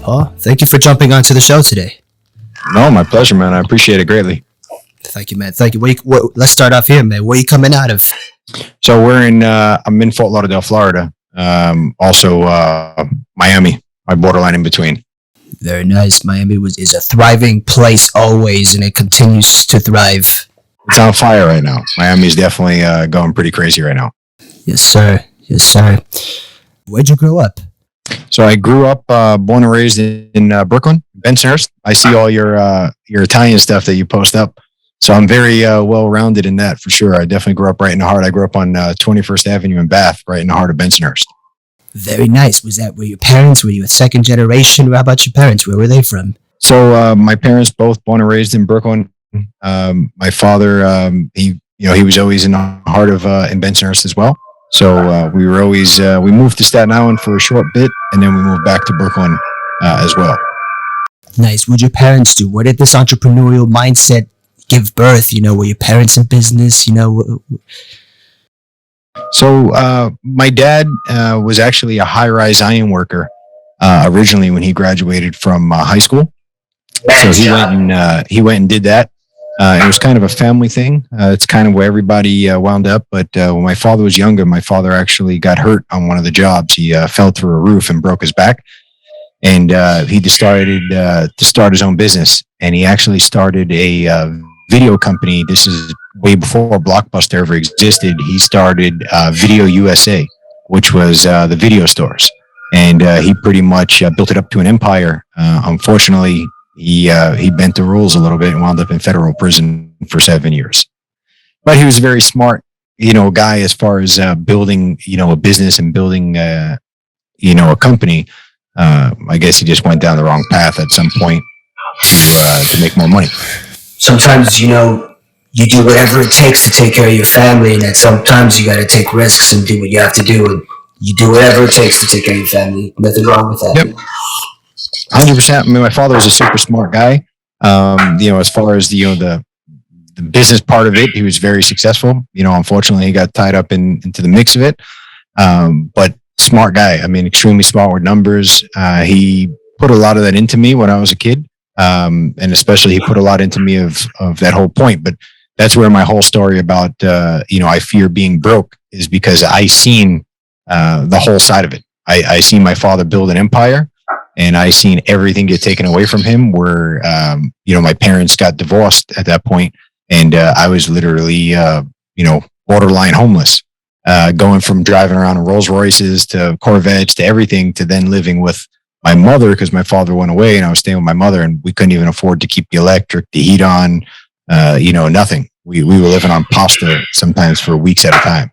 Paul, thank you for jumping onto the show today. No, my pleasure, man. I appreciate it greatly. Thank you, man. Thank you. Let's start off here, man. Where are you coming out of? So I'm in Fort Lauderdale, Florida. Also, Miami, my borderline in between. Very nice. Miami is a thriving place always, and it continues to thrive. It's on fire right now. Miami is definitely going pretty crazy right now. Yes, sir. Yes, sir. Where'd you grow up? So I grew up, born and raised in Brooklyn, Bensonhurst. I see all your Italian stuff that you post up. So I'm very well-rounded in that for sure. I definitely grew up right in the heart. I grew up on 21st Avenue in Bath, right in the heart of Bensonhurst. Very nice. Were your parents, were you a second generation? How about your parents? Where were they from? So my parents both born and raised in Brooklyn. My father, he was always in the heart of in Bensonhurst as well. So we were always we moved to Staten Island for a short bit, and then we moved back to Brooklyn as well. Nice. What did your parents do? Where did this entrepreneurial mindset give birth? Were your parents in business? So my dad was actually a high-rise iron worker originally when he graduated from high school. So he went and did that. It was kind of a family thing. It's kind of where everybody wound up. But when my father was younger, my father actually got hurt on one of the jobs. He fell through a roof and broke his back. And he decided to start his own business. And he actually started a video company. This is way before Blockbuster ever existed. He started Video USA, which was the video stores. And he pretty much built it up to an empire. Unfortunately, he bent the rules a little bit and wound up in federal prison for 7 years. But he was a very smart, guy as far as building, a business and building, a company. I guess he just went down the wrong path at some point to make more money. Sometimes, you do whatever it takes to take care of your family, and that sometimes you got to take risks and do what you have to do, and you do whatever it takes to take care of your family. Nothing wrong with that. Yep. 100%. I mean, my father was a super smart guy. As far as the business part of it, he was very successful. Unfortunately, he got tied up into the mix of it. But smart guy. I mean, extremely smart with numbers. He put a lot of that into me when I was a kid, and especially he put a lot into me of that whole point. But that's where my whole story about I fear being broke is because I seen the whole side of it. I seen my father build an empire. And I seen everything get taken away from him where, my parents got divorced at that point, and I was literally, borderline homeless, going from driving around in Rolls Royces to Corvettes to everything to then living with my mother because my father went away and I was staying with my mother and we couldn't even afford to keep the electric, the heat on, nothing. We were living on pasta sometimes for weeks at a time.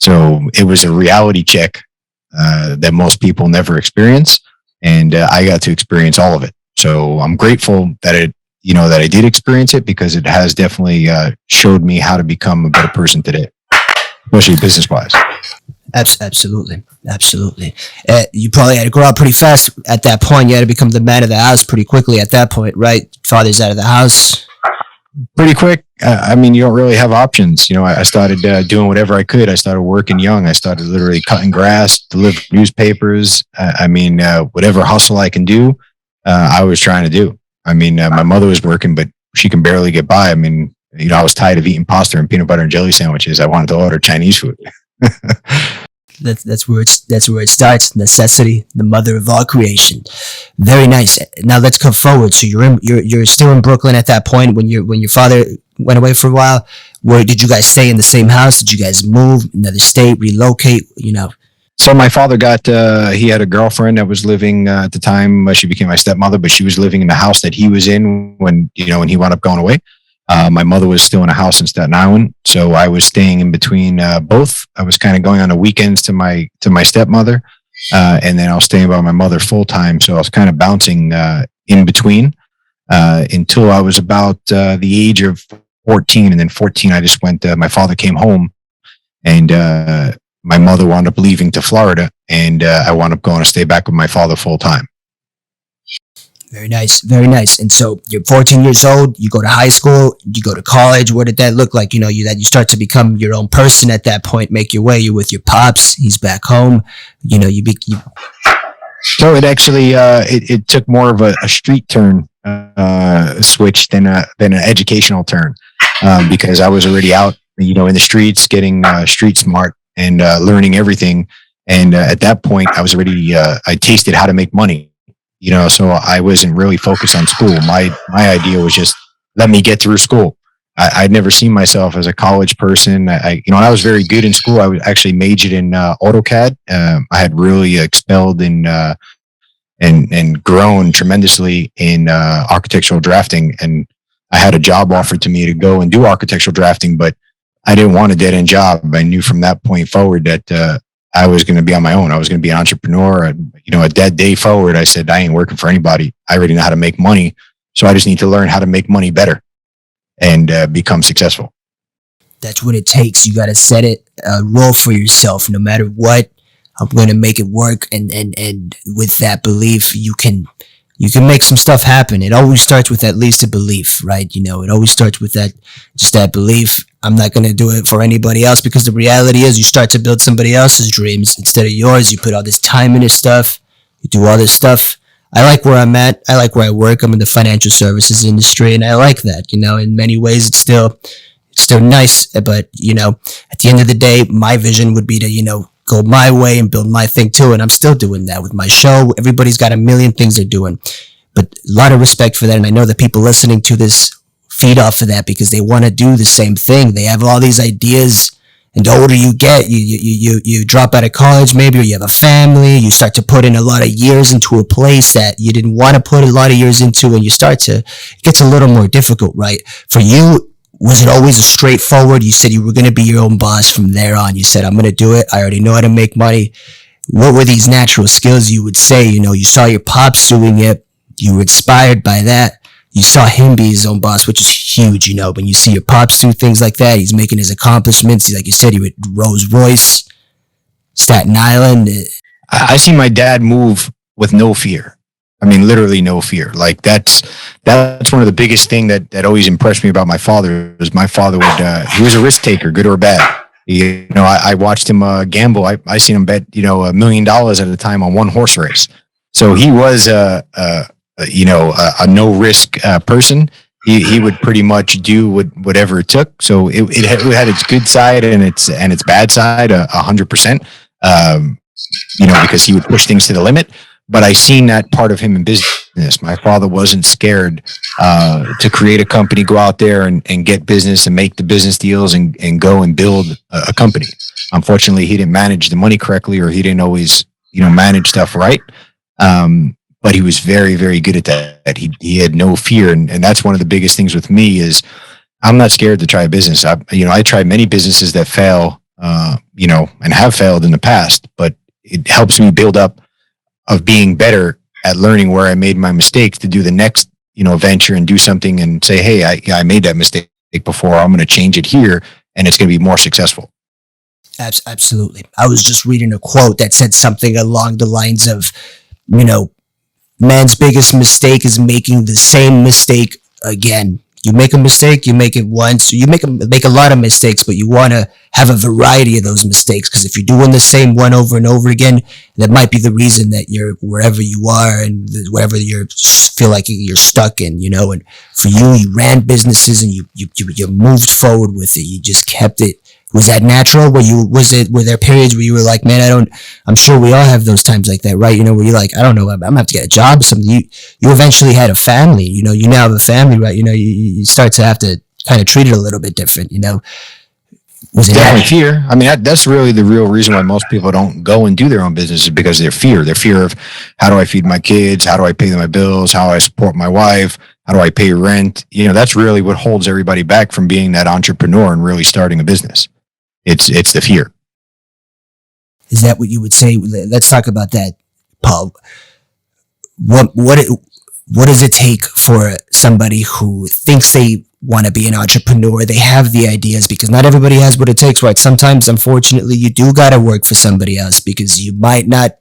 So it was a reality check that most people never experience. And I got to experience all of it. So I'm grateful that I did experience it because it has definitely showed me how to become a better person today, especially business wise. Absolutely. You probably had to grow up pretty fast at that point. You had to become the man of the house pretty quickly at that point, right? Father's out of the house. Pretty quick. You don't really have options. I started doing whatever I could. I started working young. I started literally cutting grass, delivering newspapers. Whatever hustle I can do, I was trying to do. My mother was working, but she can barely get by. I was tired of eating pasta and peanut butter and jelly sandwiches. I wanted to order Chinese food. That's where it starts. Necessity, the mother of all creation. Very nice. Now let's come forward. So you're still in Brooklyn at that point when your father went away for a while. Where did you guys stay in the same house? Did you guys move another state, relocate? So my father he had a girlfriend that was living at the time. She became my stepmother, but she was living in the house that he was in when he wound up going away. My mother was still in a house in Staten Island, so I was staying in between both. I was kind of going on the weekends to my stepmother, and then I was staying by my mother full time. So I was kind of bouncing in between. until I was about the age of 14. And then 14, I just went, my father came home and my mother wound up leaving to Florida, and I wound up going to stay back with my father full time. Very nice, very nice. And so you're 14 years old. You go to high school. You go to college. What did that look like? You know, you start to become your own person at that point. Make your way. You're with your pops. He's back home. You know, So it actually it took more of a street turn switch than an educational turn, because I was already out, you know, in the streets, getting street smart and learning everything. And at that point, I was already I tasted how to make money. You know, so I wasn't really focused on school. My idea was just let me get through school. I'd never seen myself as a college person. You know, I was very good in school. I was actually majored in AutoCAD. I had really expelled in and grown tremendously in architectural drafting. And I had a job offered to me to go and do architectural drafting, but I didn't want a dead end job. I knew from that point forward that I was going to be on my own. I was going to be an entrepreneur. And, you know, at that day forward, I said, I ain't working for anybody. I already know how to make money. So I just need to learn how to make money better and become successful. that's what it takes. You got to set it, role for yourself. No matter what, I'm going to make it work. And with that belief, you can make some stuff happen. It always starts with at least a belief, right? You know, it always starts with just that belief. I'm not going to do it for anybody else, because the reality is you start to build somebody else's dreams instead of yours. You put all this time into stuff. You do all this stuff. I like where I'm at. I like where I work. I'm in the financial services industry, and I like that. You know, in many ways, it's still nice. But, you know, at the end of the day, my vision would be to, you know, go my way and build my thing too. And I'm still doing that with my show. Everybody's got a million things they're doing, but a lot of respect for that. And I know that people listening to this feed off of that because they want to do the same thing. They have all these ideas, and the older you get, you drop out of college maybe, or you have a family, you start to put in a lot of years into a place that you didn't want to put a lot of years into, and it gets a little more difficult, right? For you, was it always a straightforward? You said you were going to be your own boss from there on. You said, I'm going to do it. I already know how to make money. What were these natural skills you would say? You know, you saw your pops doing it. You were inspired by that. You saw him be his own boss, which is huge, you know. When you see your pops do things like that, he's making his accomplishments. Like you said, he would Rolls Royce, Staten Island. I see my dad move with no fear. I mean, literally no fear. Like that's one of the biggest thing that always impressed me about my father. Was my father he was a risk taker, good or bad. You know, I watched him gamble. I seen him bet, you know, $1 million at a time on one horse race. So he was a no risk person. He would pretty much do whatever it took. So it had its good side and its bad side 100%. You know, because he would push things to the limit. But I seen that part of him in business. My father wasn't scared to create a company, go out there and get business and make the business deals and go and build a company. Unfortunately, he didn't manage the money correctly, or he didn't always, you know, manage stuff right. But he was very, very good at that. He had no fear. And that's one of the biggest things with me is I'm not scared to try a business. I tried many businesses that fail, you know, and have failed in the past, but it helps me build up of being better at learning where I made my mistakes to do the next, you know, venture and do something and say, hey, I made that mistake before. I'm going to change it here and it's going to be more successful. Absolutely. I was just reading a quote that said something along the lines of, you know, man's biggest mistake is making the same mistake again. You make a mistake, you make it once. You make a lot of mistakes, but you want to have a variety of those mistakes, because if you're doing the same one over and over again, that might be the reason that you're wherever you are and wherever you feel like you're stuck in, you know. And for you ran businesses and you moved forward with it. You just kept it. Was that natural? Were there periods where you were like, man, I'm sure we all have those times like that, right? You know, where you're like, I don't know, I'm gonna have to get a job or something. You eventually had a family, you know, you now have a family, right? You know, you start to have to kind of treat it a little bit different, you know. Was it definitely fear? I mean, that's really the real reason why most people don't go and do their own business, is because their fear of how do I feed my kids? How do I pay my bills? How do I support my wife? How do I pay rent? You know, that's really what holds everybody back from being that entrepreneur and really starting a business. It's the fear. Is that what you would say? Let's talk about that, Paul. What what does it take for somebody who thinks they want to be an entrepreneur? They have the ideas, because not everybody has what it takes, right? Sometimes, unfortunately, you do got to work for somebody else, because you might not,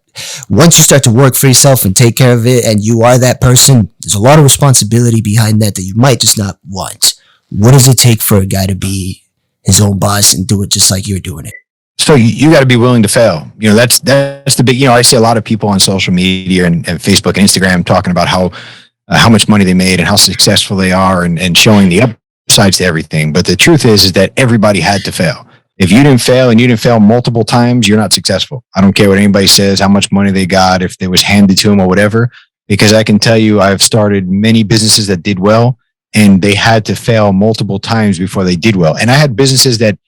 once you start to work for yourself and take care of it, and you are that person, there's a lot of responsibility behind that you might just not want. What does it take for a guy to be his own boss and do it just like you're doing it? So you got to be willing to fail. That's the big, I see a lot of people on social media and Facebook and Instagram talking about how much money they made and how successful they are, and showing the upsides to everything. But the truth is that everybody had to fail. If you didn't fail, and you didn't fail multiple times, you're not successful. I don't care what anybody says, how much money they got, if it was handed to them or whatever, because I can tell you, I've started many businesses that did well, and they had to fail multiple times before they did well. And I had businesses that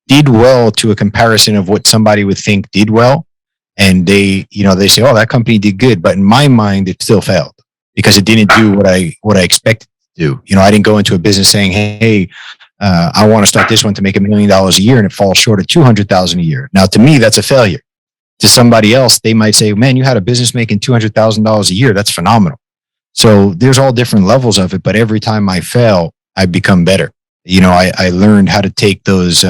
did well to a comparison of what somebody would think did well. And they say, oh, that company did good. But in my mind, it still failed because it didn't do what I expected to do. I didn't go into a business saying, hey, I want to start this one to make $1 million a year, and it falls short of $200,000 a year. Now, to me, that's a failure. To somebody else, they might say, man, you had a business making $200,000 a year. That's phenomenal. So there's all different levels of it. But every time I fail, I become better. I learned how to take those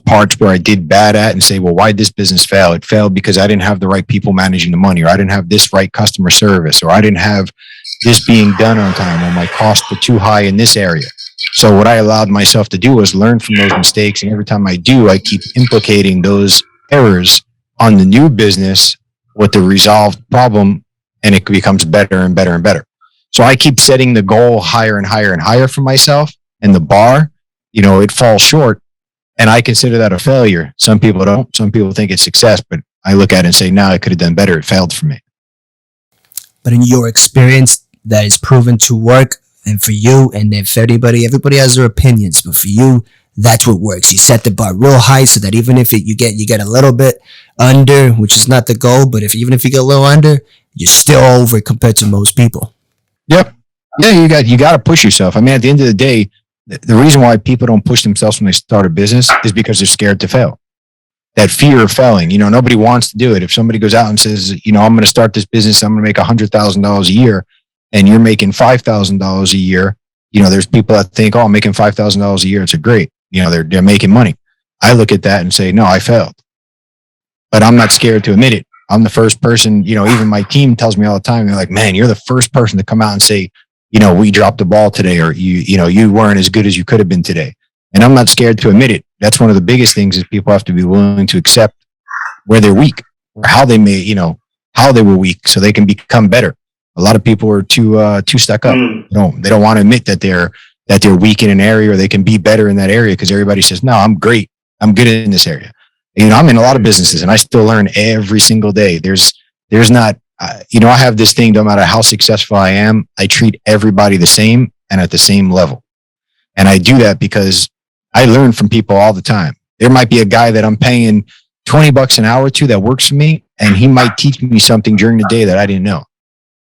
parts where I did bad at and say, well, why did this business fail? It failed because I didn't have the right people managing the money, or I didn't have this right customer service, or I didn't have this being done on time, or my costs were too high in this area. So what I allowed myself to do was learn from those mistakes. And every time I do, I keep implicating those errors on the new business with the resolved problem, and it becomes better and better and better. So I keep setting the goal higher and higher and higher for myself, and the bar, it falls short. And I consider that a failure. Some people don't. Some people think it's success, but I look at it and say, no, I could have done better. It failed for me. But in your experience, that is proven to work. And for you, and if everybody has their opinions, but for you, that's what works. You set the bar real high so that even if you get a little bit under, which is not the goal, but even if you get a little under, you're still over compared to most people. Yep. Yeah, you got to push yourself. I mean, at the end of the day, the reason why people don't push themselves when they start a business is because they're scared to fail. That fear of failing, nobody wants to do it. If somebody goes out and says, I'm going to start this business, I'm going to make $100,000 a year, and you're making $5,000 a year, there's people that think, oh, I'm making $5,000 a year, it's a great, they're making money. I look at that and say, no, I failed. But I'm not scared to admit it. I'm the first person, even my team tells me all the time, they're like, man, you're the first person to come out and say, we dropped the ball today, or you weren't as good as you could have been today. And I'm not scared to admit it. That's one of the biggest things, is people have to be willing to accept where they're weak, or how they may, how they were weak, so they can become better. A lot of people are too stuck up. They don't want to admit that they're weak in an area, or they can be better in that area, because everybody says, no, I'm great. I'm good in this area. I'm in a lot of businesses, and I still learn every single day. There's not, I have this thing, no matter how successful I am, I treat everybody the same and at the same level. And I do that because I learn from people all the time. There might be a guy that I'm paying $20 an hour to that works for me, and he might teach me something during the day that I didn't know.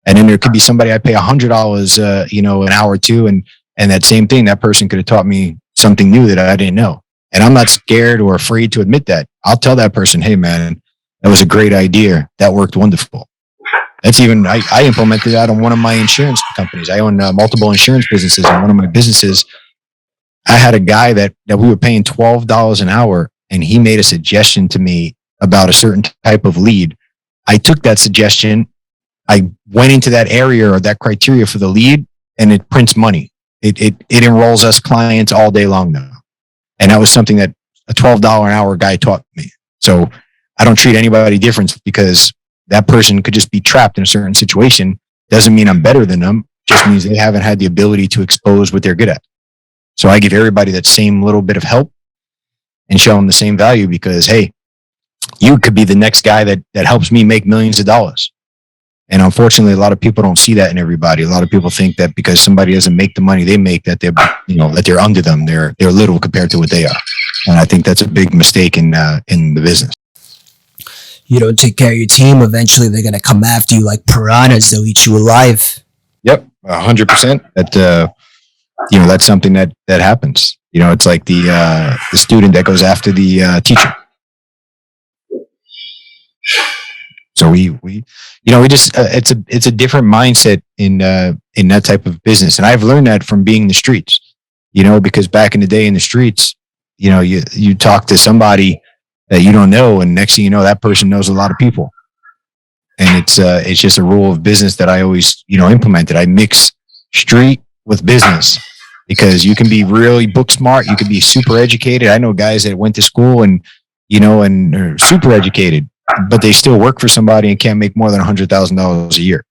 And then there could be somebody I pay $100, an hour to, and that same thing, that person could have taught me something new that I didn't know. And I'm not scared or afraid to admit that. I'll tell that person, hey man, that was a great idea. That worked wonderful. That's even, I implemented that on one of my insurance companies. I own multiple insurance businesses. And one of my businesses, I had a guy that we were paying $12 an hour, and he made a suggestion to me about a certain type of lead. I took that suggestion. I went into that area or that criteria for the lead, and it prints money. It enrolls us clients all day long now. And that was something that a $12 an hour guy taught me. So I don't treat anybody different, because that person could just be trapped in a certain situation. Doesn't mean I'm better than them. Just means they haven't had the ability to expose what they're good at. So I give everybody that same little bit of help and show them the same value, because, hey, you could be the next guy that helps me make millions of dollars. And unfortunately, a lot of people don't see that in everybody. A lot of people think that because somebody doesn't make the money they make, that they're under them. They're little compared to what they are. And I think that's a big mistake in the business. You don't take care of your team, eventually they're going to come after you like piranhas. They'll eat you alive. Yep, 100%. That's something that happens. It's like the student that goes after the teacher. So we just, it's a different mindset in that type of business. And I've learned that from being in the streets, because back in the day in the streets, you talk to somebody that you don't know, and next thing you know, that person knows a lot of people. And it's just a rule of business that I always, implemented. I mix street with business because you can be really book smart. You can be super educated. I know guys that went to school and are super educated, but they still work for somebody and can't make more than $100,000 a year.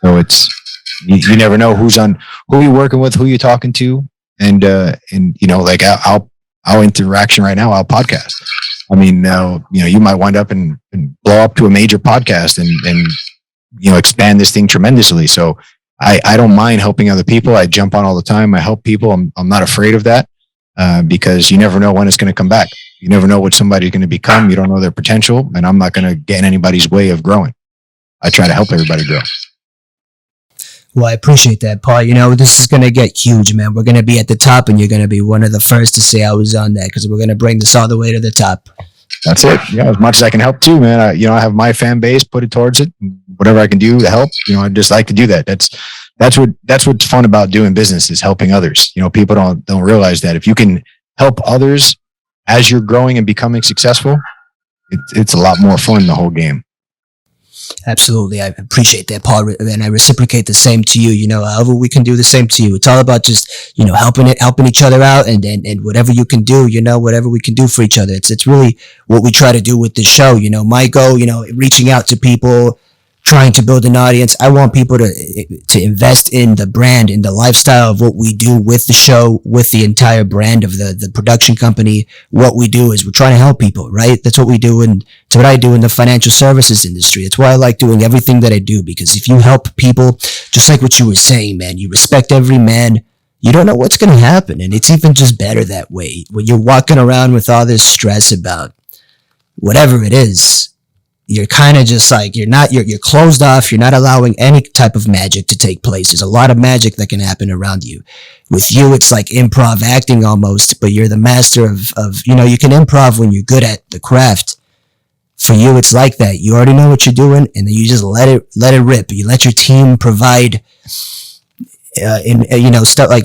So you never know who you're working with, who you're talking to. And like our interaction right now, our podcast. I mean, you might wind up and blow up to a major podcast and expand this thing tremendously. So I don't mind helping other people. I jump on all the time. I help people. I'm not afraid of that because you never know when it's going to come back. You never know what somebody's going to become. You don't know their potential, and I'm not going to get in anybody's way of growing. I try to help everybody grow. Well, I appreciate that, Paul. This is going to get huge, man. We're going to be at the top, and you're going to be one of the first to say I was on that because we're going to bring this all the way to the top. That's it. Yeah, as much as I can help too, man. I have my fan base, put it towards it. Whatever I can do to help, I just like to do that. That's what's fun about doing business is helping others. People don't realize that if you can help others as you're growing and becoming successful, it's a lot more fun, the whole game. Absolutely. I appreciate that, Paul. And I reciprocate the same to you. However we can do the same to you. It's all about just, helping each other out and whatever you can do, whatever we can do for each other. It's really what we try to do with this show. My goal, reaching out to people, trying to build an audience. I want people to invest in the brand, in the lifestyle of what we do with the show, with the entire brand of the production company. What we do is we're trying to help people, right? That's what we do, and it's what I do in the financial services industry. It's why I like doing everything that I do, because if you help people, just like what you were saying, man, you respect every man, you don't know what's going to happen, and it's even just better that way. When you're walking around with all this stress about whatever it is, you're kind of just like, you're closed off. You're not allowing any type of magic to take place. There's a lot of magic that can happen around you. With you, it's like improv acting almost, but you're the master of, you can improv when you're good at the craft. For you, it's like that. You already know what you're doing, and then you just let it rip. You let your team provide, stuff like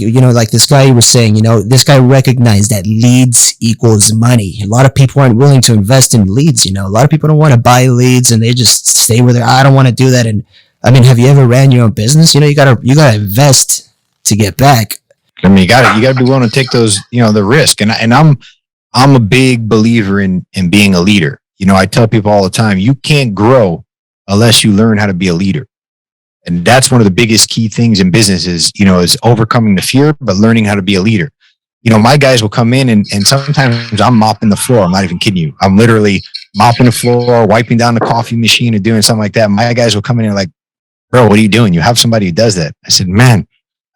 this guy was saying, this guy recognized that leads equals money. A lot of people aren't willing to invest in leads. A lot of people don't want to buy leads, and they just stay where I don't want to do that. And I mean, have you ever ran your own business? You gotta invest to get back. I mean, you gotta be willing to take those, the risk. And I'm a big believer in being a leader. I tell people all the time, you can't grow unless you learn how to be a leader. And that's one of the biggest key things in business is overcoming the fear, but learning how to be a leader. My guys will come in and sometimes I'm mopping the floor. I'm not even kidding you. I'm literally mopping the floor, wiping down the coffee machine and doing something like that. My guys will come in and like, bro, what are you doing? You have somebody who does that. I said, man,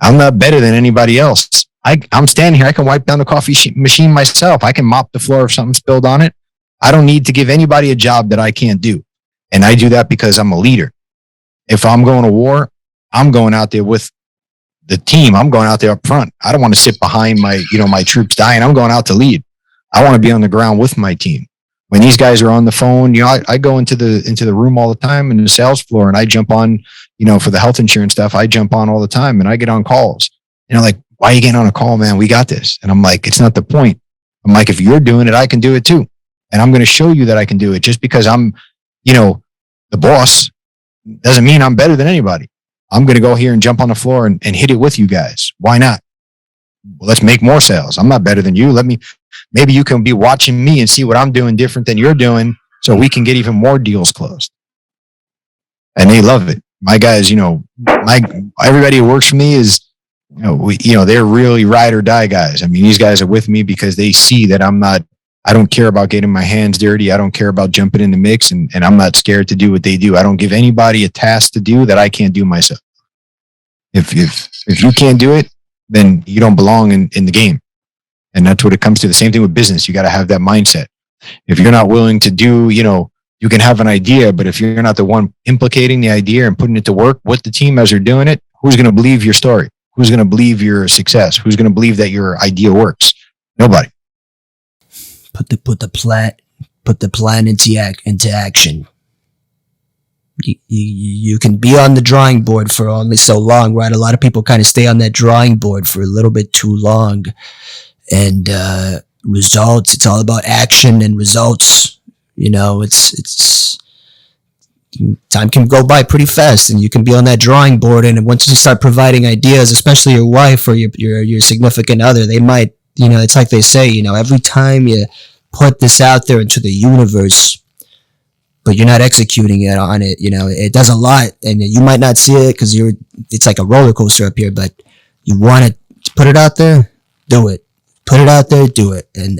I'm not better than anybody else. I'm standing here. I can wipe down the coffee machine myself. I can mop the floor if something spilled on it. I don't need to give anybody a job that I can't do. And I do that because I'm a leader. If I'm going to war, I'm going out there with the team. I'm going out there up front. I don't want to sit behind my troops dying. I'm going out to lead. I want to be on the ground with my team. When these guys are on the phone, I go into the room all the time in the sales floor, and I jump on, for the health insurance stuff, I jump on all the time and I get on calls. Like, why are you getting on a call, man? We got this. And I'm like, it's not the point. I'm like, if you're doing it, I can do it too. And I'm going to show you that I can do it. Just because I'm, the boss doesn't mean I'm better than anybody. I'm going to go here and jump on the floor and hit it with you guys. Why not? Well, let's make more sales. I'm not better than you. Maybe you can be watching me and see what I'm doing different than you're doing, so we can get even more deals closed. And they love it. My guys, everybody who works for me is, they're really ride or die guys. I mean, these guys are with me because they see that I don't care about getting my hands dirty. I don't care about jumping in the mix, and I'm not scared to do what they do. I don't give anybody a task to do that I can't do myself. If you can't do it, then you don't belong in the game. And that's what it comes to. The same thing with business. You got to have that mindset. If you're not willing to do, you can have an idea, but if you're not the one implicating the idea and putting it to work with the team as they're doing it, who's going to believe your story? Who's going to believe your success? Who's going to believe that your idea works? Nobody. Put the put the plan into action. You can be on the drawing board for only so long, right? A lot of people kind of stay on that drawing board for a little bit too long. And results, it's all about action and results. You know, it's time can go by pretty fast, and you can be on that drawing board, and once you start providing ideas, especially your wife or your significant other, they might, you know, it's like they say, you know, every time you put this out there into the universe, but you're not executing it on it, you know, it does a lot, and you might not see it because it's like a roller coaster up here, but you want to put it out there, do it. Put it out there, do it, and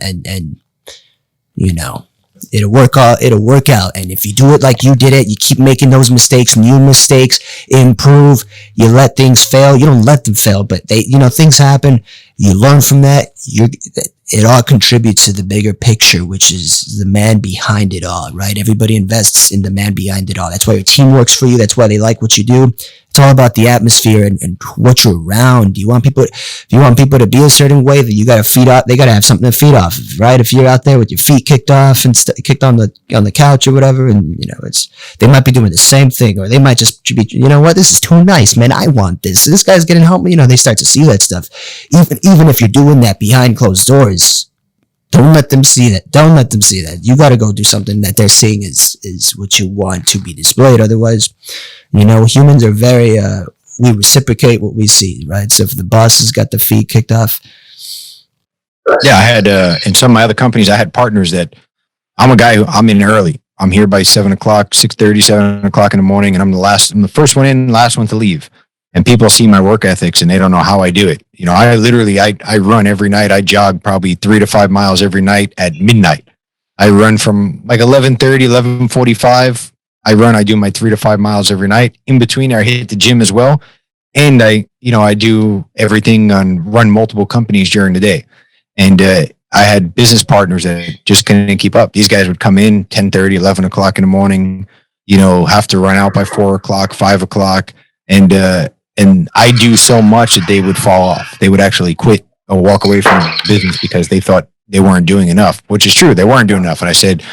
you know, it'll work out. And if you do it like you did it, you keep making those mistakes, new mistakes, improve. You let things fail. You don't let them fail, but things happen. You learn from that. It all contributes to the bigger picture, which is the man behind it all, right? Everybody invests in the man behind it all. That's why your team works for you. That's why they like what you do. It's all about the atmosphere and what you're around. If you want people to be a certain way, then you got to feed off. They got to have something to feed off, right? If you're out there with your feet kicked off and kicked on the couch or whatever, and you know, they might be doing the same thing, or they might just be, you know what, this is too nice, man. I want this. This guy's getting help me. You know, they start to see that stuff. Even if you're doing that behind closed doors, don't let them see that. Don't let them see that. You got to go do something that they're seeing is what you want to be displayed. Otherwise, you know, humans are very, we reciprocate what we see, right? So if the boss has got the feet kicked off. Yeah, I had, in some of my other companies, I had partners that I'm a guy I'm in early. I'm here by 7 o'clock, 6:30, 7 o'clock in the morning, and I'm the first one in, last one to leave. And people see my work ethics and they don't know how I do it. You know, I run every night. I jog probably 3 to 5 miles every night at midnight. I run from like 11:30, 11:45. I do my 3 to 5 miles every night. In between, I hit the gym as well. And I do everything run multiple companies during the day. And I had business partners that just couldn't keep up. These guys would come in 10:30, 11 o'clock in the morning, you know, have to run out by 4 o'clock, 5 o'clock. And I do so much that they would fall off. They would actually quit or walk away from the business because they thought they weren't doing enough, which is true. They weren't doing enough. And I said,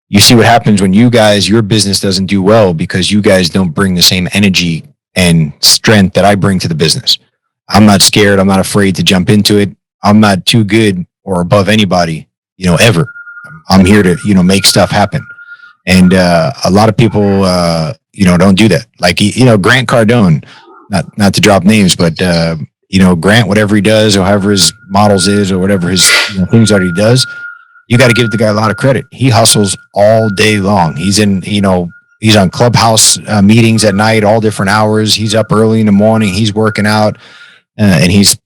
you see what happens when your business doesn't do well because you guys don't bring the same energy and strength that I bring to the business. I'm not scared. I'm not afraid to jump into it. I'm not too good or above anybody, you know, ever. I'm here to, you know, make stuff happen. And a lot of people, you know, don't do that. Like, you know, Grant Cardone, not to drop names, but, you know, Grant, whatever he does or however his models is or whatever his things that he does, you got to give the guy a lot of credit. He hustles all day long. He's on clubhouse meetings at night, all different hours. He's up early in the morning. He's working out and he's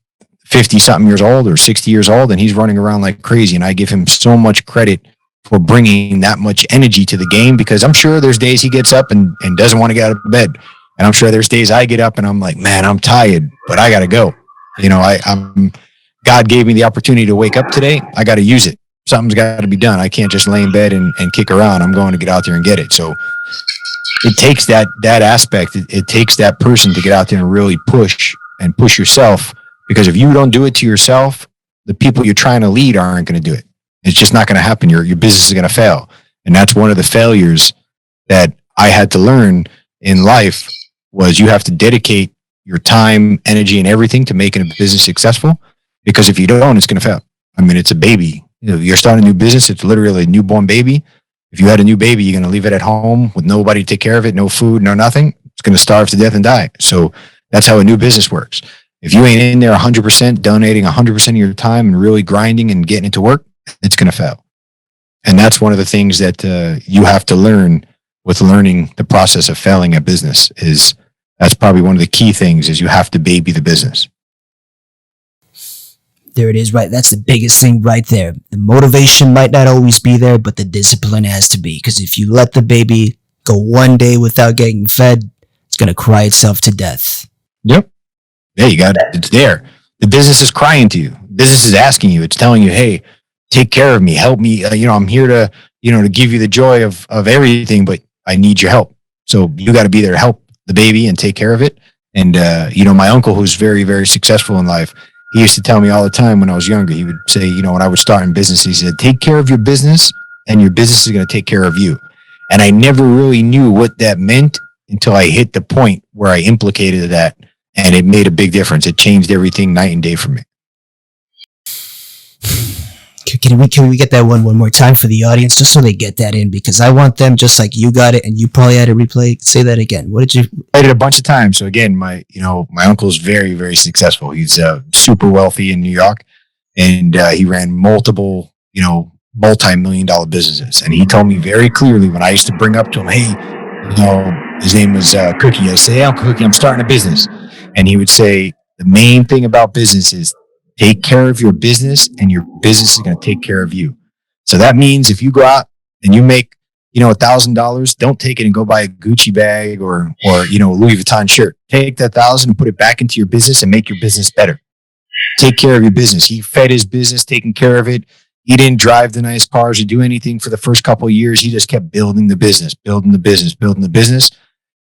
50 something years old or 60 years old. And he's running around like crazy. And I give him so much credit for bringing that much energy to the game, because I'm sure there's days he gets up and doesn't want to get out of bed. And I'm sure there's days I get up and I'm like, man, I'm tired, but I got to go. You know, God gave me the opportunity to wake up today. I got to use it. Something's got to be done. I can't just lay in bed and kick around. I'm going to get out there and get it. So it takes that aspect. It takes that person to get out there and really push yourself, because if you don't do it to yourself, the people you're trying to lead aren't going to do it. It's just not going to happen. Your business is going to fail. And that's one of the failures that I had to learn in life, was you have to dedicate your time, energy, and everything to making a business successful. Because if you don't, it's going to fail. I mean, it's a baby. You know, you're starting a new business. It's literally a newborn baby. If you had a new baby, you're going to leave it at home with nobody to take care of it, no food, no nothing. It's going to starve to death and die. So that's how a new business works. If you ain't in there 100%, donating 100% of your time and really grinding and getting it to work, it's going to fail. And that's one of the things that you have to learn with learning the process of failing a business. That's probably one of the key things, is you have to baby the business. There it is, right? That's the biggest thing right there. The motivation might not always be there, but the discipline has to be. Because if you let the baby go one day without getting fed, it's going to cry itself to death. Yep. Yeah, you got it. It's there. The business is crying to you. Business is asking you. It's telling you, hey, take care of me, help me. I'm here to, to give you the joy of everything, but I need your help. So you got to be there to help the baby and take care of it. And, my uncle, who's very, very successful in life, he used to tell me all the time when I was younger, he would say, when I was starting business, he said, take care of your business and your business is going to take care of you. And I never really knew what that meant until I hit the point where I implicated that, and it made a big difference. It changed everything night and day for me. Can we get that one more time for the audience, just so they get that in? Because I want them, just like you got it, and you probably had to replay. Say that again. What did you? I did a bunch of times. So again, my uncle's very, very successful. He's super wealthy in New York, and he ran multiple, multi-million-dollar businesses. And he told me very clearly when I used to bring up to him, hey, his name was Cookie. I say, hey, Uncle Cookie, I'm starting a business, and he would say the main thing about business is take care of your business, and your business is going to take care of you. So that means if you go out and you make, $1,000, don't take it and go buy a Gucci bag or Louis Vuitton shirt. Take that $1,000 and put it back into your business and make your business better. Take care of your business. He fed his business, taking care of it. He didn't drive the nice cars or do anything for the first couple of years. He just kept building the business.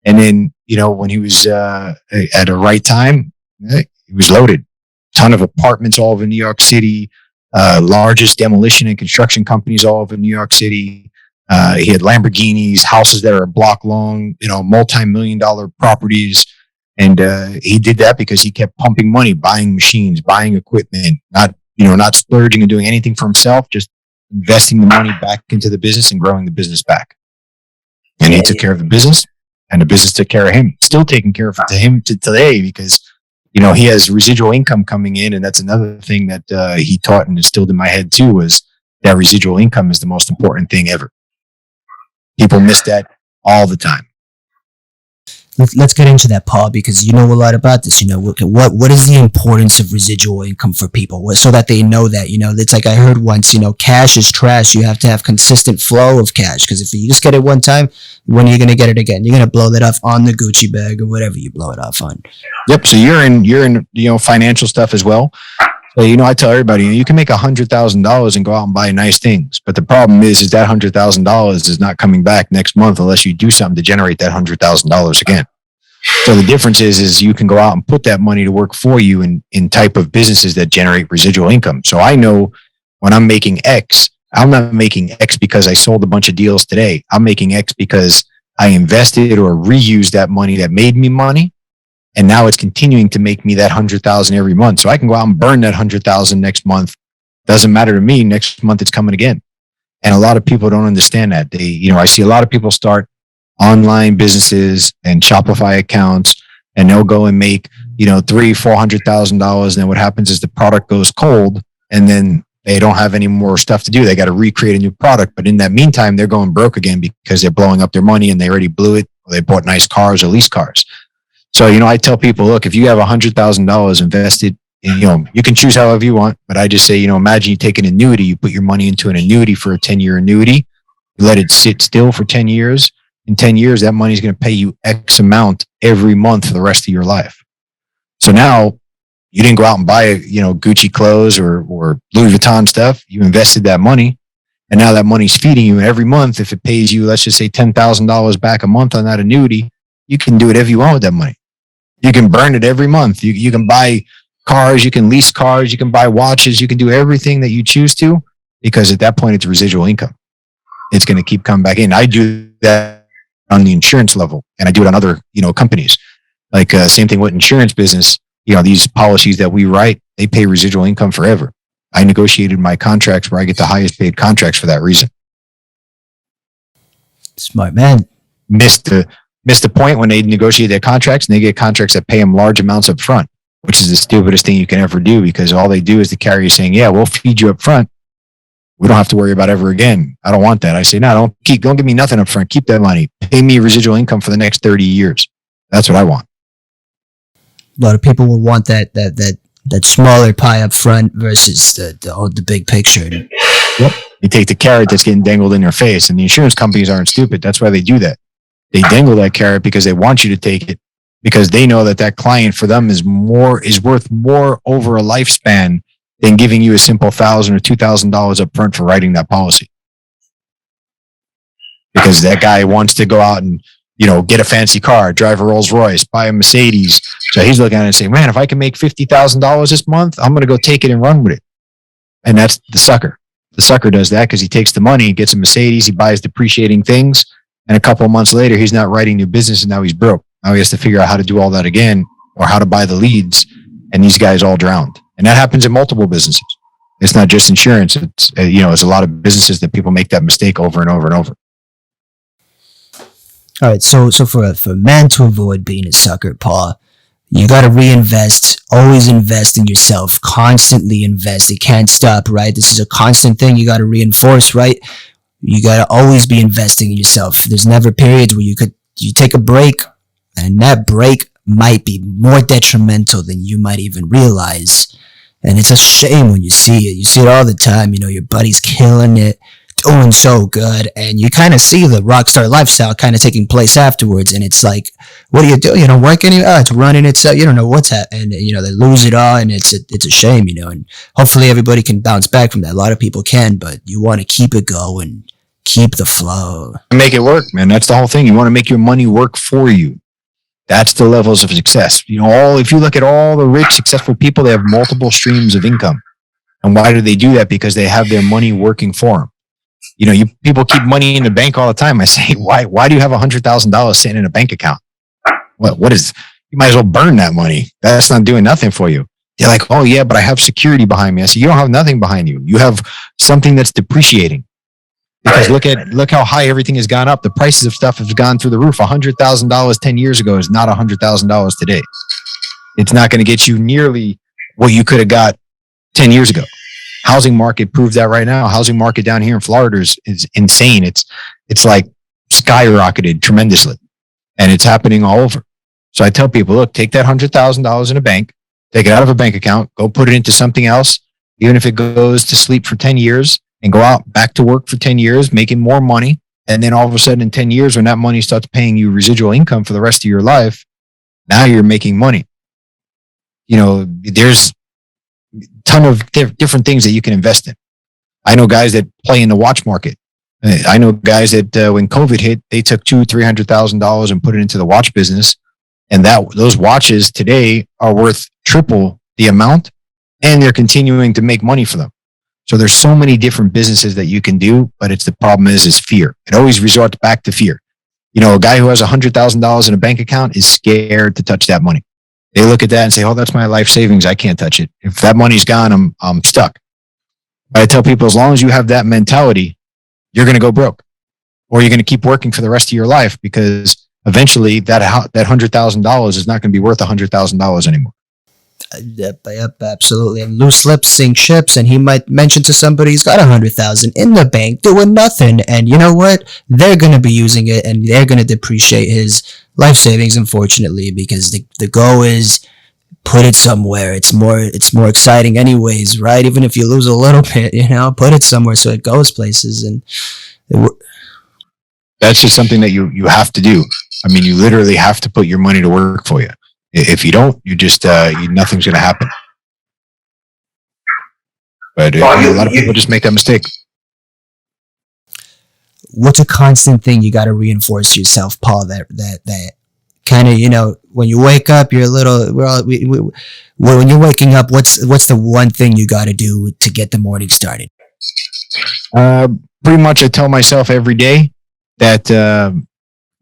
And then, when he was at a right time, he was loaded. Ton of apartments all over New York City, largest demolition and construction companies all over New York City. He had Lamborghinis, houses that are a block long, multi-million-dollar properties. And he did that because he kept pumping money, buying machines, buying equipment, not splurging and doing anything for himself, just investing the money back into the business and growing the business back. And he took care of the business, and the business took care of him. Still taking care of him to today because he has residual income coming in, and that's another thing that he taught and instilled in my head too, was that residual income is the most important thing ever. People miss that all the time. Let's get into that, Paul, because you know a lot about this. What is the importance of residual income for people, so that they know that, it's like I heard once, cash is trash. You have to have consistent flow of cash, because if you just get it one time, when are you going to get it again? You're going to blow that off on the Gucci bag or whatever you blow it off on. Yep. So you're in financial stuff as well. So, I tell everybody, you can make $100,000 and go out and buy nice things. But the problem is that $100,000 is not coming back next month unless you do something to generate that $100,000 again. So the difference is you can go out and put that money to work for you in type of businesses that generate residual income. So I know when I'm making X, I'm not making X because I sold a bunch of deals today. I'm making X because I invested or reused that money that made me money. And now it's continuing to make me that 100,000 every month. So I can go out and burn that 100,000 next month. Doesn't matter to me. Next month it's coming again. And a lot of people don't understand that. I see a lot of people start online businesses and Shopify accounts, and they'll go and make, $300,000-$400,000. And then what happens is the product goes cold, and then they don't have any more stuff to do. They got to recreate a new product. But in that meantime, they're going broke again because they're blowing up their money and they already blew it, or they bought nice cars or lease cars. So, I tell people, look, if you have $100,000 invested in, you can choose however you want, but I just say, imagine you take an annuity, you put your money into an annuity for a 10-year annuity, you let it sit still for 10 years. In 10 years, that money is going to pay you X amount every month for the rest of your life. So now you didn't go out and buy, Gucci clothes or Louis Vuitton stuff. You invested that money, and now that money's feeding you. And every month, if it pays you, let's just say $10,000 back a month on that annuity, you can do whatever you want with that money. You can burn it every month. You can buy cars, you can lease cars, you can buy watches, you can do everything that you choose to, because at that point, it's residual income. It's going to keep coming back in. I do that on the insurance level, and I do it on other, companies. Like same thing with insurance business. These policies that we write, they pay residual income forever. I negotiated my contracts where I get the highest paid contracts for that reason. Smart man. Missed the point when they negotiate their contracts, and they get contracts that pay them large amounts up front, which is the stupidest thing you can ever do, because all they do is the carrier saying, yeah, we'll feed you up front. We don't have to worry about ever again. I don't want that. I say, no, don't give me nothing up front. Keep that money. Pay me residual income for the next 30 years. That's what I want. A lot of people will want that smaller pie up front versus the big picture. Yep. You take the carrot that's getting dangled in your face, and the insurance companies aren't stupid. That's why they do that. They dangle that carrot because they want you to take it, because they know that client for them is worth more over a lifespan than giving you a simple $1,000 or $2,000 up front for writing that policy. Because that guy wants to go out and, get a fancy car, drive a Rolls Royce, buy a Mercedes. So he's looking at it and saying, man, if I can make $50,000 this month, I'm going to go take it and run with it. And that's the sucker. The sucker does that because he takes the money, gets a Mercedes, he buys depreciating things, and a couple of months later, he's not writing new business, and now he's broke. Now he has to figure out how to do all that again, or how to buy the leads, and these guys all drowned. And that happens in multiple businesses. It's not just insurance. It's it's a lot of businesses that people make that mistake over and over and over. All right, so for a man to avoid being a sucker, Paul, you got to reinvest. Always invest in yourself. Constantly invest. It can't stop, right? This is a constant thing you got to reinforce, right? You got to always be investing in yourself. There's never periods where you take a break, and that break might be more detrimental than you might even realize. And it's a shame when you see it. You see it all the time. Your buddy's killing it, doing so good, and you kind of see the rock star lifestyle kind of taking place afterwards, and it's like, what do you do? Working, it's running itself. You don't know what's happening, and they lose it all, and it's a shame, and hopefully everybody can bounce back from that. A lot of people can, but you want to keep it going, keep the flow, make it work, man. That's the whole thing. You want to make your money work for you. That's the levels of success. If you look at all the rich, successful people, they have multiple streams of income. And why do they do that? Because they have their money working for them. You people keep money in the bank all the time. I say, why do you have $100,000 sitting in a bank account? What is, you might as well burn that money. That's not doing nothing for you. They're like, oh yeah, but I have security behind me. I say, you don't have nothing behind you. You have something that's depreciating. Because look how high everything has gone up. The prices of stuff have gone through the roof. $100,000 10 years ago is not $100,000 today. It's not going to get you nearly what you could have got 10 years ago. Housing market proves that right now. Housing market down here in Florida is insane. It's like skyrocketed tremendously, and it's happening all over. So I tell people, look, take that $100,000 in a bank, take it out of a bank account, go put it into something else, even if it goes to sleep for 10 years, and go out back to work for 10 years, making more money. And then all of a sudden in 10 years, when that money starts paying you residual income for the rest of your life, now you're making money. There's a ton of different things that you can invest in. I know guys that play in the watch market. I know guys that when COVID hit, they took $200,000-$300,000 and put it into the watch business. And those watches today are worth triple the amount, and they're continuing to make money for them. So there's so many different businesses that you can do, but the problem is fear. It always resorts back to fear. A guy who has $100,000 in a bank account is scared to touch that money. They look at that and say, oh, that's my life savings. I can't touch it. If that money's gone, I'm stuck. But I tell people, as long as you have that mentality, you're going to go broke, or you're going to keep working for the rest of your life, because eventually that $100,000 is not going to be worth $100,000 anymore. Yep, absolutely. And loose lips sink ships, and he might mention to somebody he's got 100,000 in the bank doing nothing, and you know what? They're going to be using it, and they're going to depreciate his life savings, unfortunately, because the goal is put it somewhere. It's more exciting anyways, right? Even if you lose a little bit, put it somewhere so it goes places. And that's just something that you have to do. I mean, you literally have to put your money to work for you. If you don't, you just nothing's going to happen. But a lot of people just make that mistake. What's a constant thing you got to reinforce yourself, Paul? That kind of, when you wake up, you're a little. When you're waking up, what's the one thing you got to do to get the morning started? Pretty much, I tell myself every day that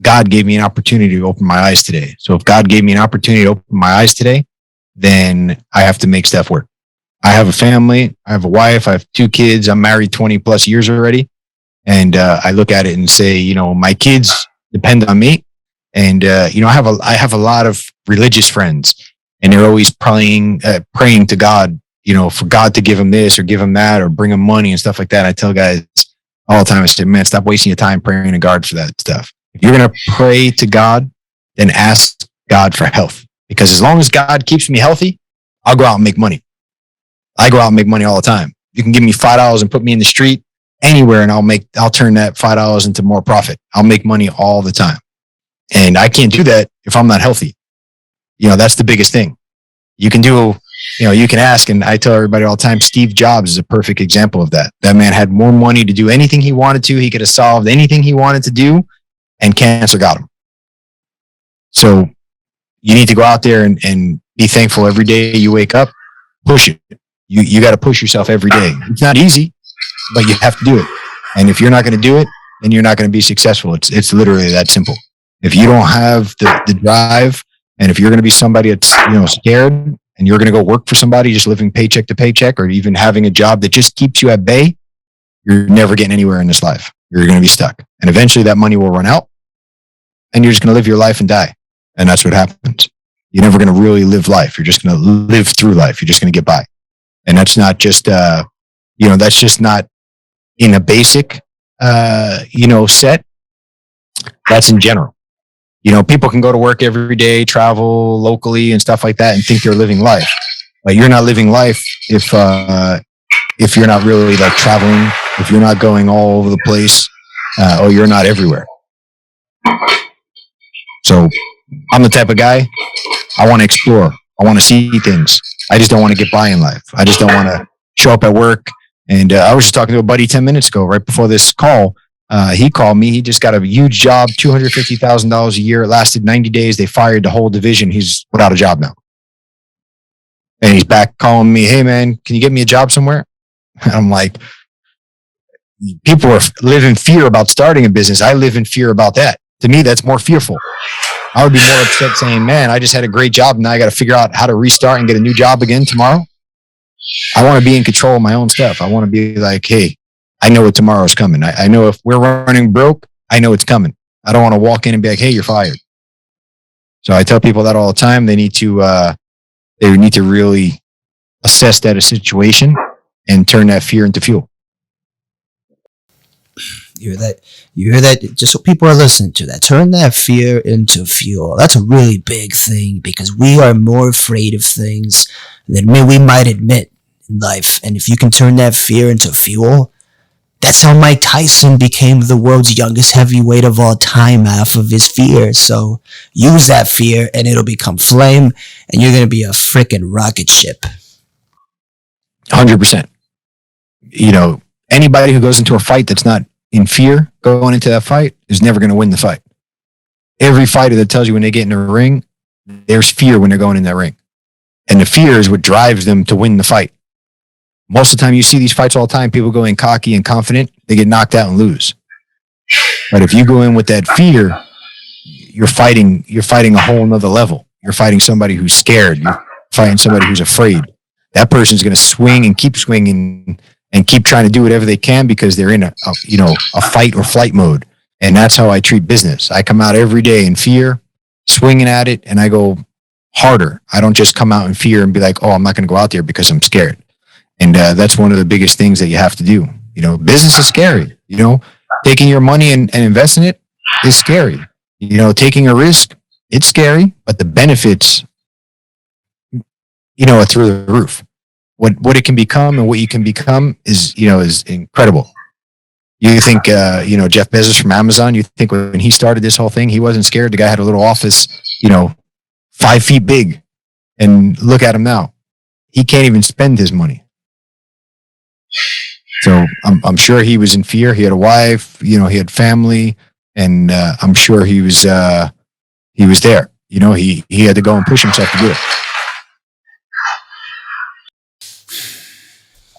God gave me an opportunity to open my eyes today. So if God gave me an opportunity to open my eyes today, then I have to make stuff work. I have a family. I have a wife. I have 2 kids. I'm married 20 plus years already. And I look at it and say, my kids depend on me. And, I have a lot of religious friends, and they're always praying to God, for God to give them this or give them that or bring them money and stuff like that. I tell guys all the time, I say, man, stop wasting your time praying to God for that stuff. If you're going to pray to God, then ask God for health. Because as long as God keeps me healthy, I'll go out and make money. I go out and make money all the time. You can give me $5 and put me in the street anywhere, and I'll turn that $5 into more profit. I'll make money all the time. And I can't do that if I'm not healthy. That's the biggest thing. You can do, you can ask, and I tell everybody all the time, Steve Jobs is a perfect example of that. That man had more money to do anything he wanted to. He could have solved anything he wanted to do, and cancer got him. So you need to go out there and be thankful every day you wake up. Push it. You got to push yourself every day. It's not easy. but you have to do it. And if you're not going to do it, then you're not going to be successful. It's literally that simple. If you don't have the drive, and if you're going to be somebody that's, scared, and you're going to go work for somebody just living paycheck to paycheck, or even having a job that just keeps you at bay, you're never getting anywhere in this life. You're going to be stuck. And eventually that money will run out, and you're just going to live your life and die. And that's what happens. You're never going to really live life. You're just going to live through life. You're just going to get by. And that's not just, that's just not in a basic, set. That's in general. People can go to work every day, travel locally and stuff like that and think they're living life. But you're not living life if you're not really like traveling, if you're not going all over the place, or you're not everywhere. So I'm the type of guy, I want to explore. I want to see things. I just don't want to get by in life. I just don't want to show up at work. And I was just talking to a buddy 10 minutes ago, right before this call. He called me. He just got a huge job, $250,000 a year. It lasted 90 days. They fired the whole division. He's without a job now. And he's back calling me, hey, man, can you get me a job somewhere? I'm like, people live in fear about starting a business. I live in fear about that. To me, that's more fearful. I would be more upset saying, man, I just had a great job. Now I got to figure out how to restart and get a new job again tomorrow. I want to be in control of my own stuff. I want to be like, hey, I know what tomorrow's coming. I know if we're running broke, I know it's coming. I don't want to walk in and be like, hey, you're fired. So I tell people that all the time. They need to really assess that situation and turn that fear into fuel. You hear that? Just so people are listening to that. Turn that fear into fuel. That's a really big thing because we are more afraid of things than we might admit in life. And if you can turn that fear into fuel, that's how Mike Tyson became the world's youngest heavyweight of all time off of his fear. So use that fear and it'll become flame and you're going to be a freaking rocket ship. 100%. Anybody who goes into a fight that's not in fear going into that fight is never going to win the fight. Every fighter that tells you when they get in the ring, there's fear when they're going in that ring. And the fear is what drives them to win the fight. Most of the time you see these fights all the time, people go in cocky and confident, they get knocked out and lose. But if you go in with that fear, you're fighting a whole nother level. You're fighting somebody who's scared. You're fighting somebody who's afraid. That person's going to swing and keep swinging and keep trying to do whatever they can because they're in a fight or flight mode. And that's how I treat business. I come out every day in fear, swinging at it, and I go harder. I don't just come out in fear and be like, oh, I'm not going to go out there because I'm scared. And that's one of the biggest things that you have to do. Business is scary. Taking your money and investing it is scary. Taking a risk, it's scary, but the benefits, are through the roof. What it can become and what you can become is incredible. You think, Jeff Bezos from Amazon, you think when he started this whole thing, he wasn't scared. The guy had a little office, 5 feet big, and look at him now. He can't even spend his money. So I'm sure he was in fear. He had a wife, he had family, and I'm sure he was there. He had to go and push himself to do it.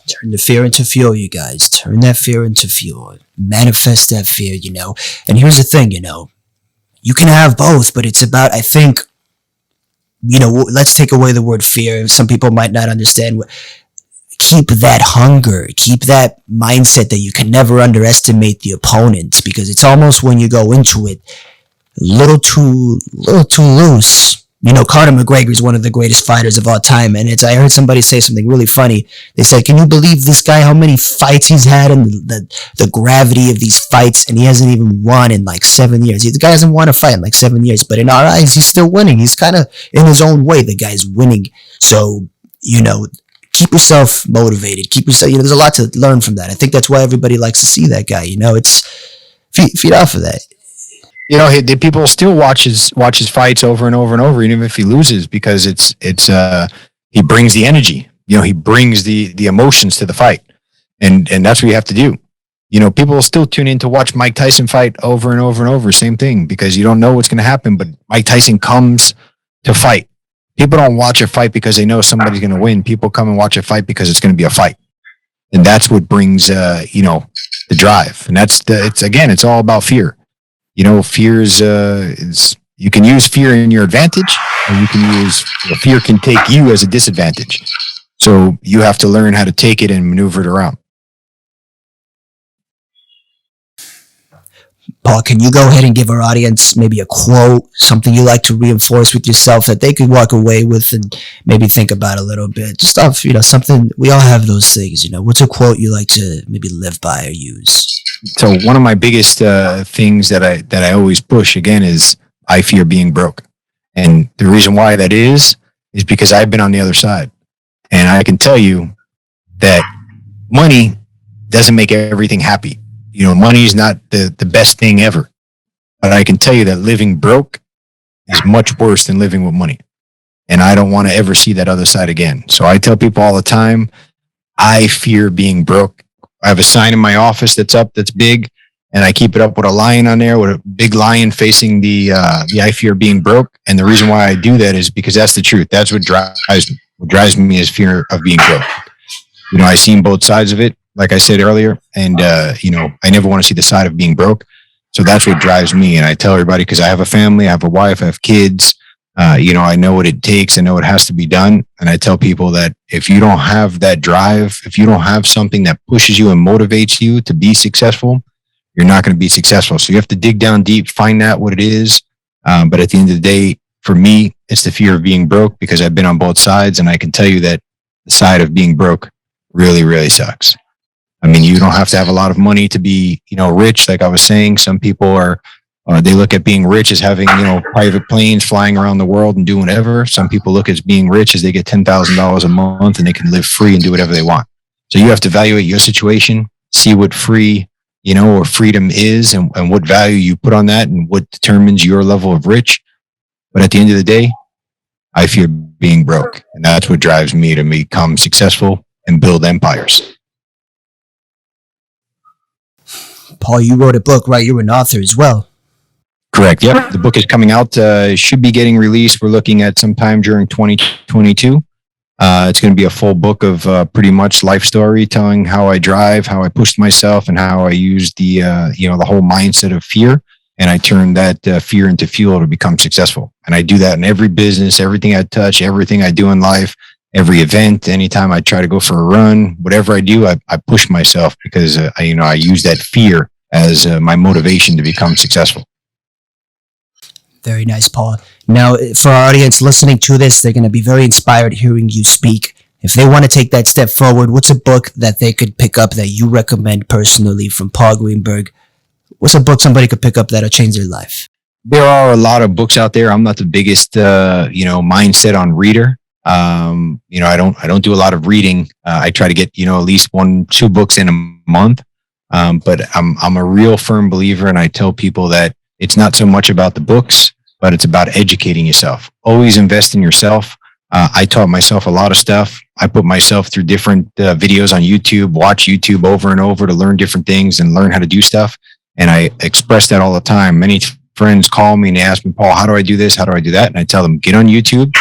Turn the fear into fuel, you guys. Turn that fear into fuel. Manifest that fear, And here's the thing, you can have both, but it's about, I think, let's take away the word fear. Some people might not understand. Keep that hunger. Keep that mindset that you can never underestimate the opponent because it's almost when you go into it a little too loose. Conor McGregor is one of the greatest fighters of all time, and I heard somebody say something really funny. They said, "Can you believe this guy? How many fights he's had, and the gravity of these fights, and he hasn't even won in like 7 years. The guy hasn't won a fight in like 7 years, but in our eyes, he's still winning. He's kind of in his own way. The guy's winning. So keep yourself motivated. Keep yourself. There's a lot to learn from that. I think that's why everybody likes to see that guy. It's feed off of that. People still watch his fights over and over and over, even if he loses, because he brings the energy. He brings the emotions to the fight, and that's what you have to do. People will still tune in to watch Mike Tyson fight over and over and over. Same thing, because you don't know what's going to happen, but Mike Tyson comes to fight. People don't watch a fight because they know somebody's going to win. People come and watch a fight because it's going to be a fight. And that's what brings, the drive. And it's all about fear. Fear is you can use fear in your advantage, or you can use fear can take you as a disadvantage. So you have to learn how to take it and maneuver it around. Paul, can you go ahead and give our audience maybe a quote, something you like to reinforce with yourself that they could walk away with and maybe think about a little bit? Just stuff, something, we all have those things, What's a quote you like to maybe live by or use? So one of my biggest things that I always push again is I fear being broke. And the reason why that is because I've been on the other side. And I can tell you that money doesn't make everything happy. Money is not the best thing ever. But I can tell you that living broke is much worse than living with money. And I don't want to ever see that other side again. So I tell people all the time, I fear being broke. I have a sign in my office that's big, and I keep it up with a lion on there, with a big lion facing the I fear being broke. And the reason why I do that is because that's the truth. That's what drives me. What drives me is fear of being broke. I've seen both sides of it, like I said earlier, and I never want to see the side of being broke. So that's what drives me. And I tell everybody, because I have a family, I have a wife, I have kids. I know what it takes. I know it has to be done. And I tell people that if you don't have that drive, if you don't have something that pushes you and motivates you to be successful, you're not going to be successful. So you have to dig down deep, find out what it is. But at the end of the day, for me, it's the fear of being broke, because I've been on both sides, and I can tell you that the side of being broke really, really sucks. I mean, you don't have to have a lot of money to be, rich. Like I was saying, some people they look at being rich as having, private planes flying around the world and doing whatever. Some people look at being rich as they get $10,000 a month and they can live free and do whatever they want. So you have to evaluate your situation, see what free, or freedom is, and what value you put on that, and what determines your level of rich. But at the end of the day, I fear being broke. And that's what drives me to become successful and build empires. Paul, you wrote a book, right? You're an author as well. Correct. Yep. The book is coming out. Should be getting released. We're looking at sometime during 2022. It's going to be a full book of pretty much life story, telling how I drive, how I pushed myself, and how I used the whole mindset of fear. And I turned that fear into fuel to become successful. And I do that in every business, everything I touch, everything I do in life, every event, anytime I try to go for a run, whatever I do, I push myself, because I use that fear as my motivation to become successful. Very nice, Paul. Now, for our audience listening to this, they're going to be very inspired hearing you speak. If they want to take that step forward, what's a book that they could pick up that you recommend personally from Paul Greenberg? What's a book somebody could pick up that'll change their life? There are a lot of books out there. I'm not the biggest, mindset on reader. I don't do a lot of reading. I try to get, at least 1-2 books in a month. But I'm a real firm believer, and I tell people that it's not so much about the books, but it's about educating yourself. Always invest in yourself. I taught myself a lot of stuff. I put myself through different videos on YouTube, watch YouTube over and over to learn different things and learn how to do stuff. And I express that all the time. Many friends call me and they ask me, Paul, how do I do this? How do I do that? And I tell them, get on YouTube,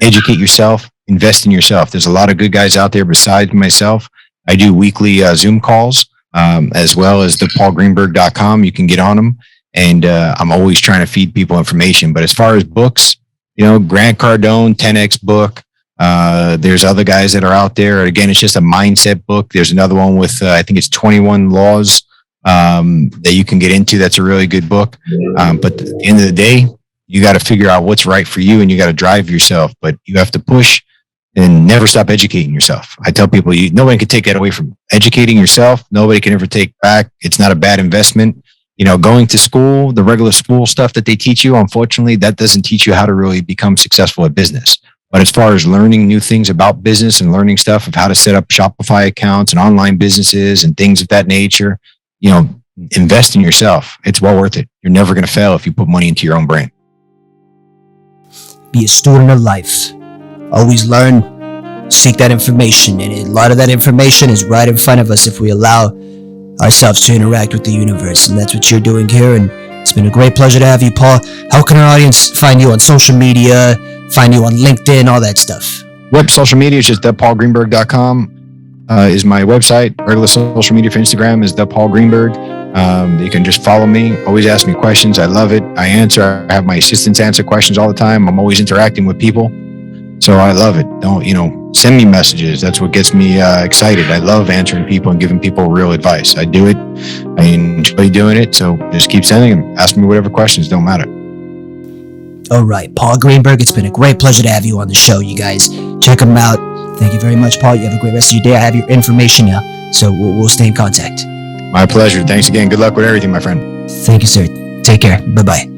educate yourself, invest in yourself. There's a lot of good guys out there besides myself. I do weekly Zoom calls, as well as the paulgreenberg.com. You can get on them. And I'm always trying to feed people information. But as far as books, Grant Cardone, 10X book. There's other guys that are out there. Again, it's just a mindset book. There's another one with, I think it's 21 Laws that you can get into. That's a really good book. But at the end of the day, you got to figure out what's right for you, and you got to drive yourself. But you have to push and never stop educating yourself. I tell people, nobody can take that away from you. Educating yourself. Nobody can ever take back. It's not a bad investment. Going to school, the regular school stuff that they teach you, unfortunately, that doesn't teach you how to really become successful at business. But as far as learning new things about business and learning stuff of how to set up Shopify accounts and online businesses and things of that nature, invest in yourself. It's well worth it. You're never going to fail if you put money into your own brain. Be a student of life. Always learn, seek that information. And a lot of that information is right in front of us if we allow ourselves to interact with the universe. And that's what you're doing here. And it's been a great pleasure to have you, Paul. How can our audience find you on social media, find you on LinkedIn, all that stuff? Social media is just paulgreenberg.com. is my website. Regular social media for Instagram is the Paul Greenberg. You can just follow me. Always ask me questions. I love it. I answer. I have my assistants answer questions all the time. I'm always interacting with people. So I love it. Don't, send me messages. That's what gets me excited. I love answering people and giving people real advice. I do it. I enjoy doing it. So just keep sending them. Ask me whatever questions. Don't matter. All right, Paul Greenberg, it's been a great pleasure to have you on the show, you guys. Check him out. Thank you very much, Paul. You have a great rest of your day. I have your information now, so we'll stay in contact. My pleasure. Thanks again. Good luck with everything, my friend. Thank you, sir. Take care. Bye-bye.